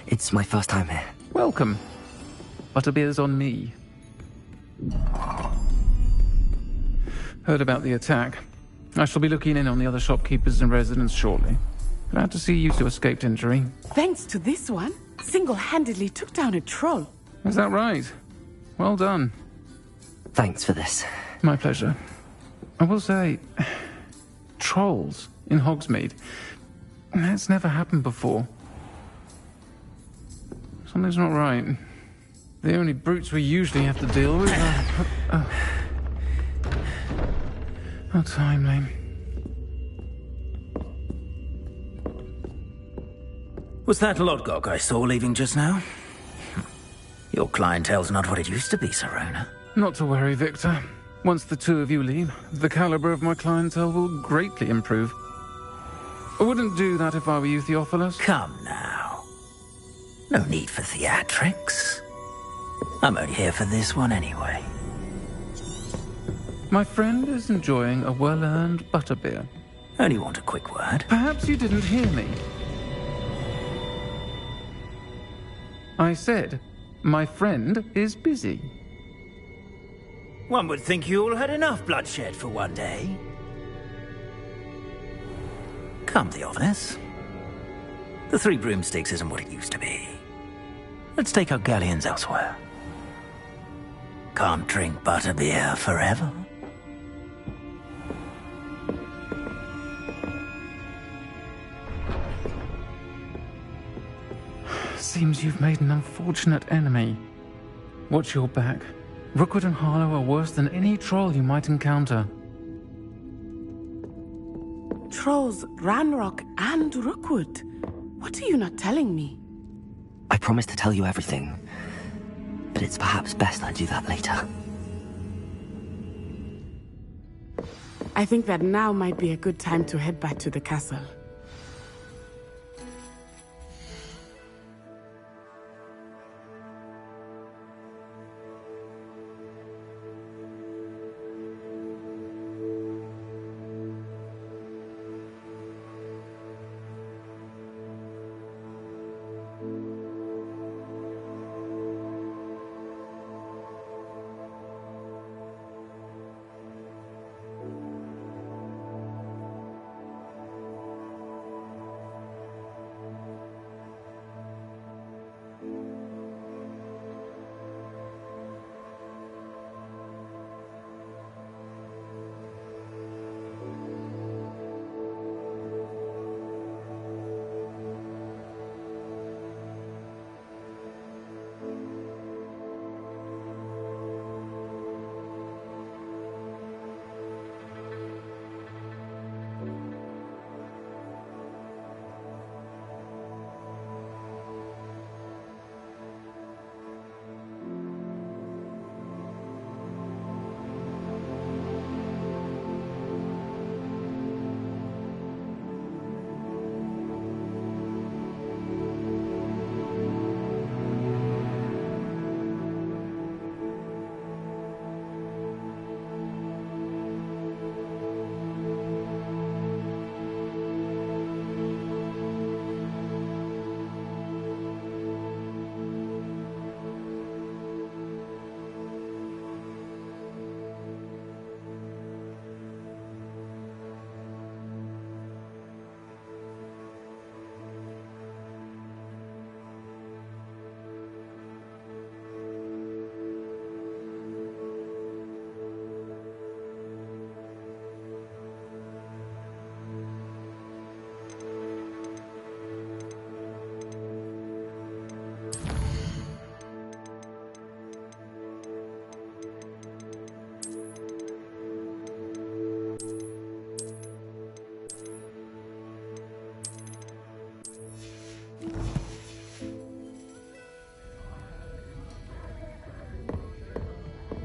It's my first time here. Welcome. Butterbeer's on me. Heard about the attack. I shall be looking in on the other shopkeepers and residents shortly. Glad to see you two escaped injury. Thanks to this one, single-handedly took down a troll. Is that right? Well done. Thanks for this. My pleasure. I will say, trolls in Hogsmeade. That's never happened before. Something's not right. The only brutes we usually have to deal with are... How timely. Was that Lodgok I saw leaving just now? Your clientele's not what it used to be, Sirona. Not to worry, Victor. Once the two of you leave, the caliber of my clientele will greatly improve. I wouldn't do that if I were you, Theophilus. Come now. No need for theatrics. I'm only here for this one anyway. My friend is enjoying a well-earned butterbeer. Only want a quick word. Perhaps you didn't hear me. I said, my friend is busy. One would think you all had enough bloodshed for one day. Come, Theophilus. The Three Broomsticks isn't what it used to be. Let's take our galleons elsewhere. Can't drink butterbeer forever. Seems you've made an unfortunate enemy. Watch your back. Rookwood and Harlow are worse than any troll you might encounter. Trolls, Ranrock, and Rookwood. What are you not telling me? I promised to tell you everything, but it's perhaps best I do that later. I think that now might be a good time to head back to the castle.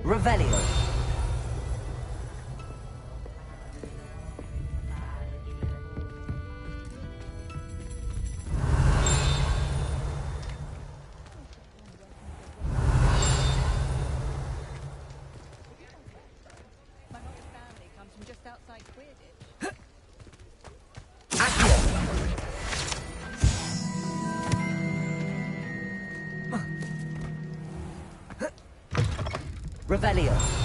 Revelio. Revelio.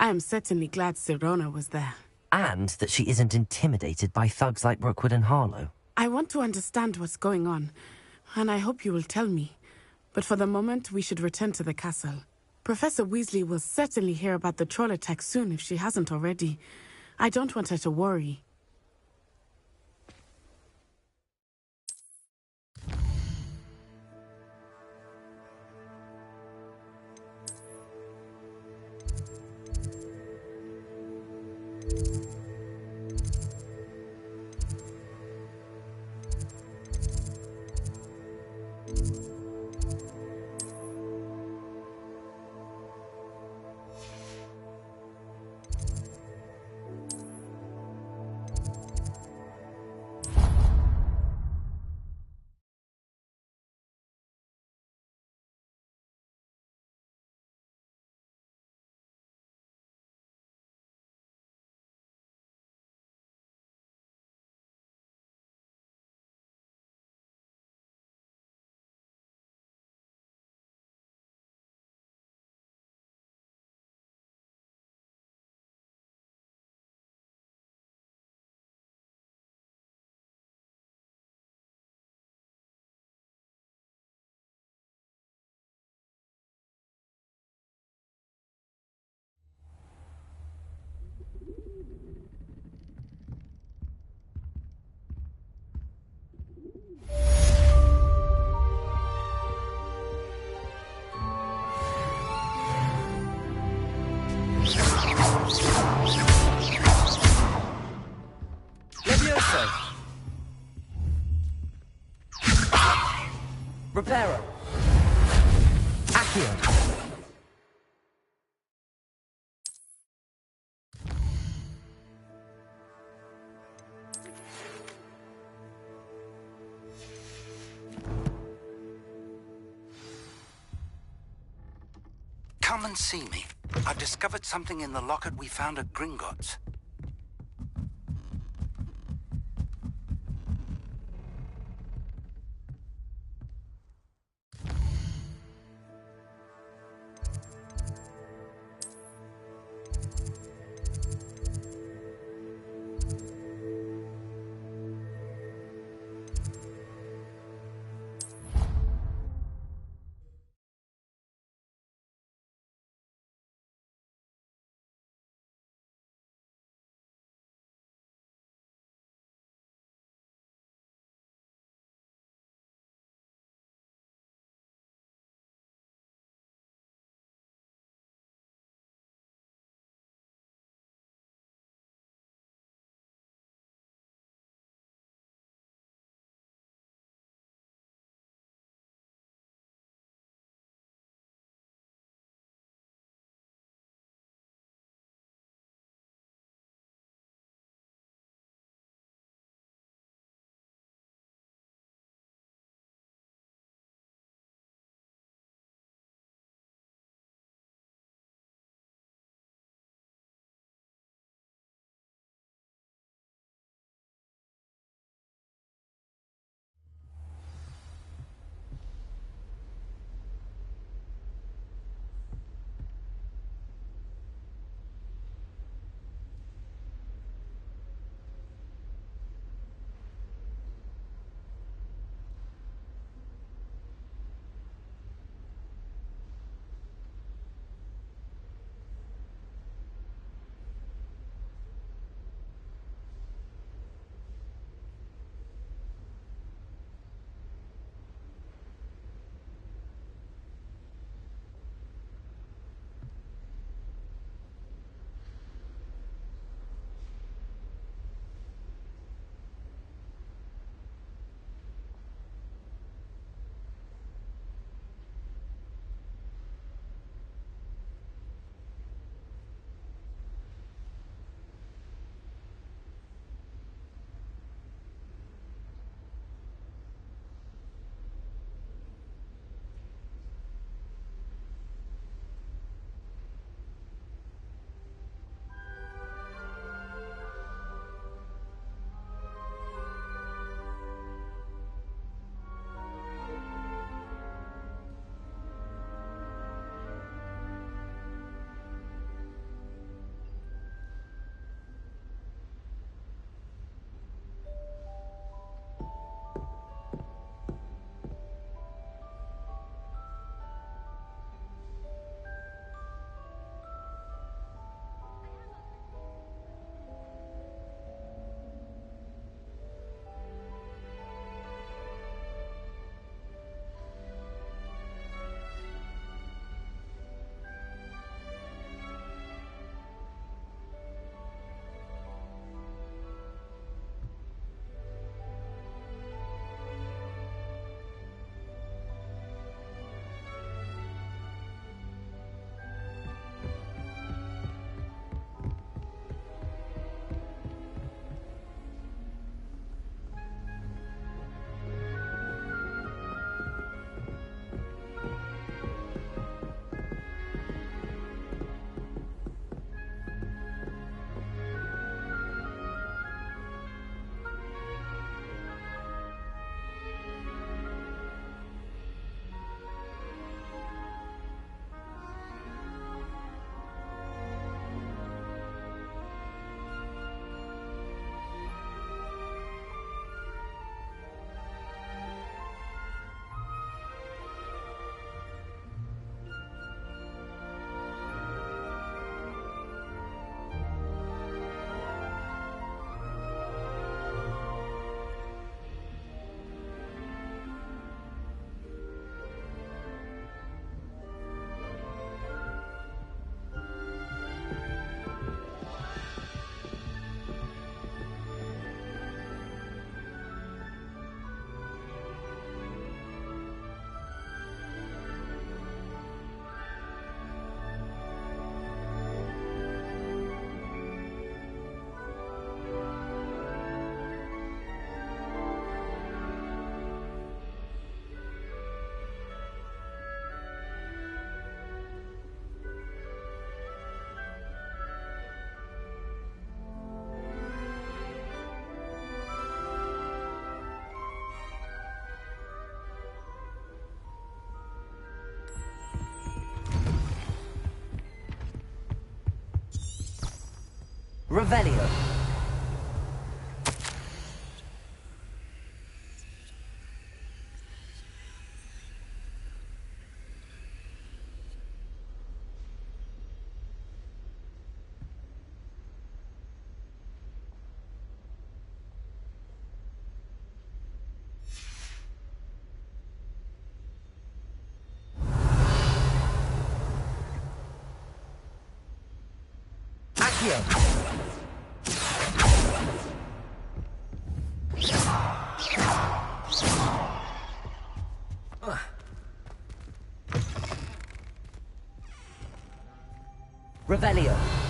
I am certainly glad Sirona was there. And that she isn't intimidated by thugs like Rookwood and Harlow. I want to understand what's going on, and I hope you will tell me. But for the moment, we should return to the castle. Professor Weasley will certainly hear about the troll attack soon if she hasn't already. I don't want her to worry. Levioso! Reparo! Accio! Come and see me. I've discovered something in the locket we found at Gringotts. Revelio. Accio. Revelio.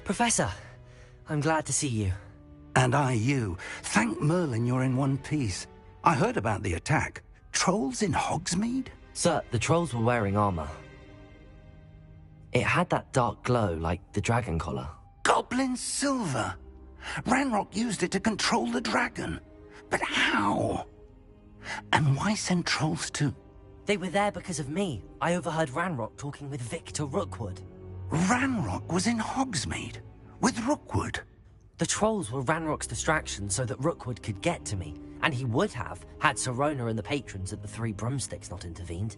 Professor, I'm glad to see you. And I you. Thank Merlin you're in one piece. I heard about the attack. Trolls in Hogsmeade? Sir, the trolls were wearing armor. It had that dark glow like the dragon collar. Goblin silver! Ranrock used it to control the dragon. But how? And why send trolls to... They were there because of me. I overheard Ranrock talking with Victor Rookwood. Ranrock was in Hogsmeade? With Rookwood? The trolls were Ranrock's distraction so that Rookwood could get to me. And he would have, had Sirona and the patrons at the Three Broomsticks not intervened.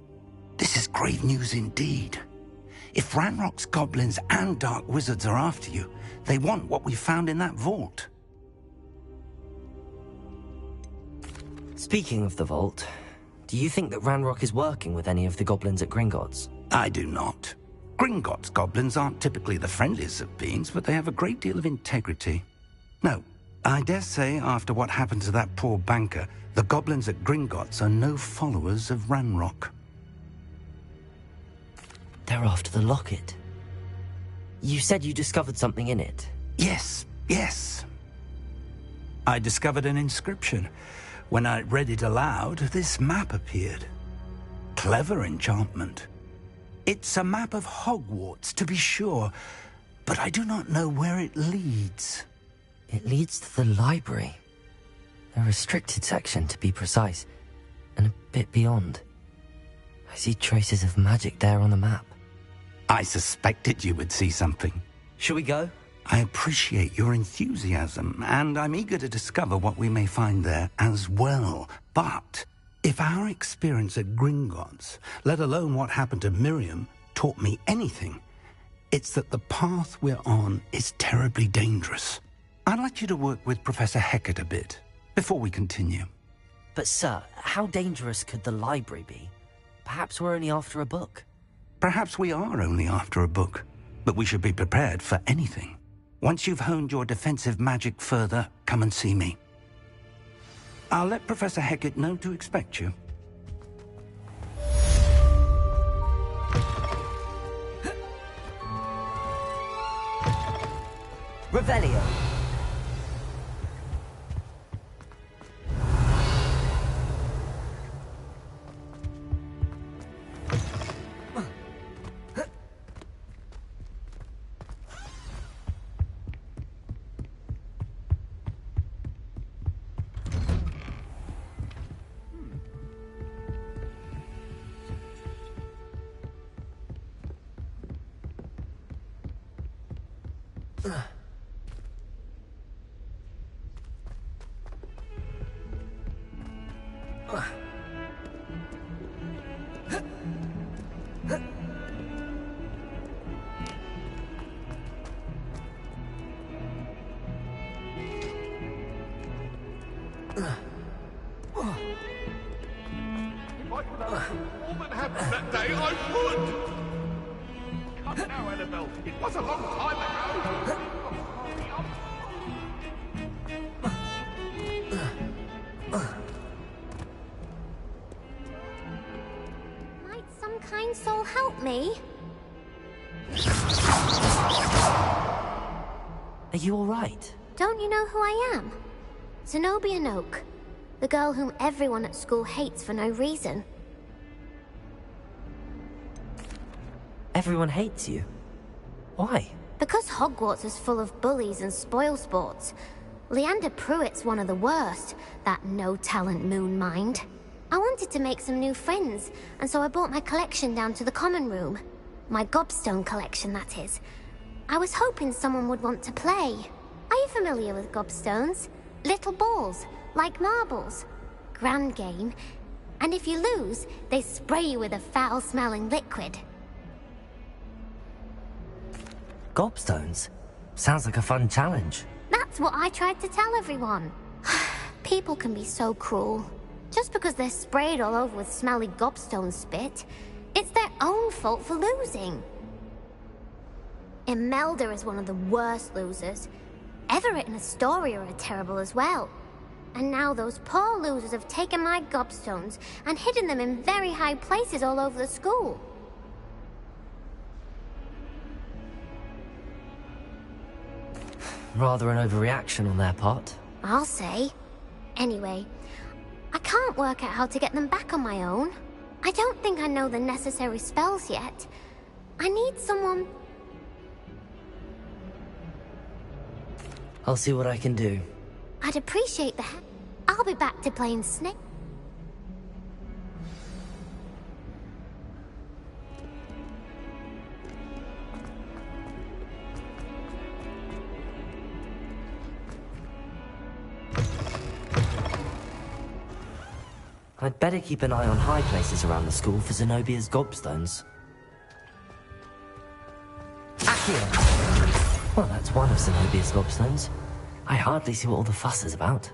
This is grave news indeed. If Ranrock's goblins and dark wizards are after you, they want what we found in that vault. Speaking of the vault, do you think that Ranrock is working with any of the goblins at Gringotts? I do not. Gringotts goblins aren't typically the friendliest of beings, but they have a great deal of integrity. No, I dare say after what happened to that poor banker, the goblins at Gringotts are no followers of Ranrock. They're after the locket. You said you discovered something in it. Yes. I discovered an inscription. When I read it aloud, this map appeared. Clever enchantment. It's a map of Hogwarts, to be sure, but I do not know where it leads. It leads to the library. A restricted section, to be precise, and a bit beyond. I see traces of magic there on the map. I suspected you would see something. Shall we go? I appreciate your enthusiasm, and I'm eager to discover what we may find there as well. But if our experience at Gringotts, let alone what happened to Miriam, taught me anything, it's that the path we're on is terribly dangerous. I'd like you to work with Professor Hecat a bit before we continue. But sir, how dangerous could the library be? Perhaps we're only after a book. Perhaps we are only after a book, but we should be prepared for anything. Once you've honed your defensive magic further, come and see me. I'll let Professor Hecat know to expect you. Revelio. If I could have all that happened that day, I would! Come now, Annabelle. It was a long time ago. Might some kind soul help me? Are you all right? Don't you know who I am? Zenobia Noak, the girl whom everyone at school hates for no reason. Everyone hates you. Why? Because Hogwarts is full of bullies and spoilsports. Leander Pruitt's one of the worst, that no-talent moon mind. I wanted to make some new friends, and so I brought my collection down to the common room. My gobstone collection, that is. I was hoping someone would want to play. Are you familiar with gobstones? Little balls, like marbles. Grand game. And if you lose, they spray you with a foul-smelling liquid. Gobstones? Sounds like a fun challenge. That's what I tried to tell everyone. People can be so cruel. Just because they're sprayed all over with smelly gobstone spit, it's their own fault for losing. Imelda is one of the worst losers. Everett and Astoria are terrible as well. And now those poor losers have taken my gobstones and hidden them in very high places all over the school. Rather an overreaction on their part. I'll say. Anyway, I can't work out how to get them back on my own. I don't think I know the necessary spells yet. I need someone... I'll see what I can do. I'd appreciate the help. I'll be back to playing Snake. I'd better keep an eye on high places around the school for Zenobia's gobstones. Accio! Well, that's one of Zenobia's gobstones. I hardly see what all the fuss is about.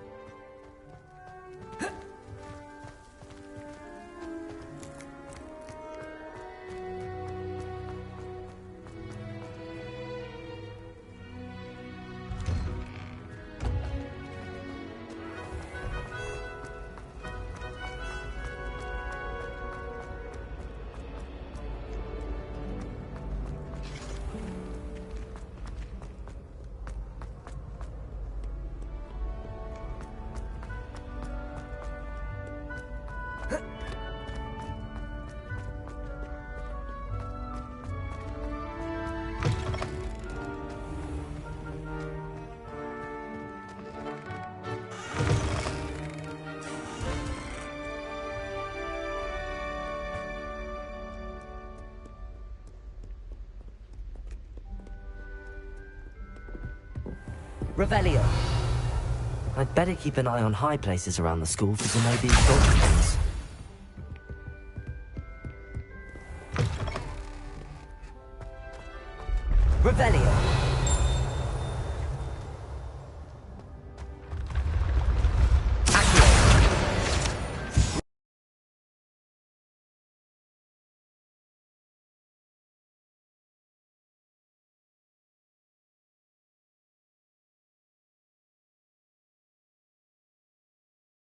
Revelio. I'd better keep an eye on high places around the school for Zenobia's gobstones.